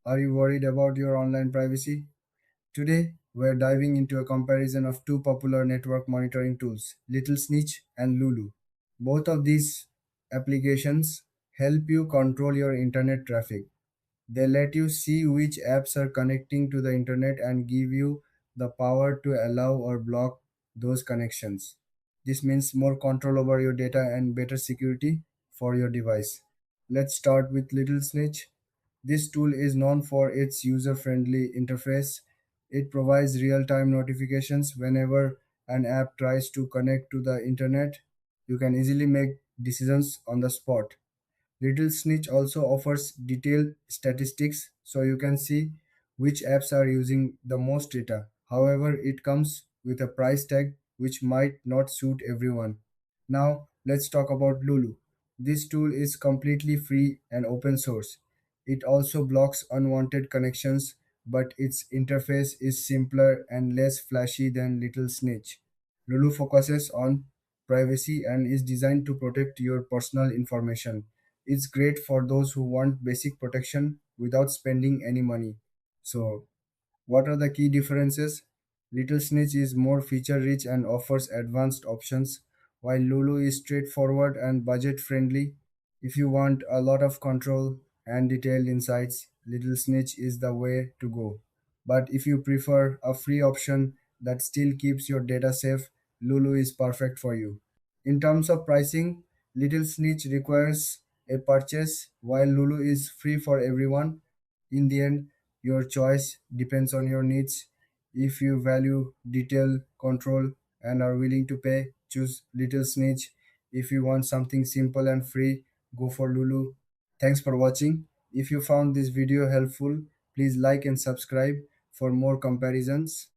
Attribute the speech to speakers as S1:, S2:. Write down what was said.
S1: Are you worried about your online privacy? Today, we're diving into a comparison of two popular network monitoring tools, Little Snitch and Lulu. Both of these applications help you control your internet traffic. They let you see which apps are connecting to the internet and give you the power to allow or block those connections. This means more control over your data and better security for your device. Let's start with Little Snitch. This tool is known for its user friendly interface. It provides real time notifications whenever an app tries to connect to the internet. You can easily make decisions on the spot. Little Snitch also offers detailed statistics so you can see which apps are using the most data. However, it comes with a price tag which might not suit everyone. Now, let's talk about Lulu. This tool is completely free and open source. It also blocks unwanted connections, but its interface is simpler and less flashy than Little Snitch. Lulu focuses on privacy and is designed to protect your personal information. It's great for those who want basic protection without spending any money. So, what are the key differences? Little Snitch is more feature rich and offers advanced options, while Lulu is straightforward and budget friendly. If you want a lot of control and detailed insights, Little Snitch is the way to go. But if you prefer a free option that still keeps your data safe, Lulu is perfect for you. In terms of pricing, Little Snitch requires a purchase while Lulu is free for everyone. In the end, your choice depends on your needs. If you value detail, control, and are willing to pay, choose Little Snitch. If you want something simple and free, go for Lulu. Thanks for watching. If you found this video helpful, please like and subscribe for more comparisons.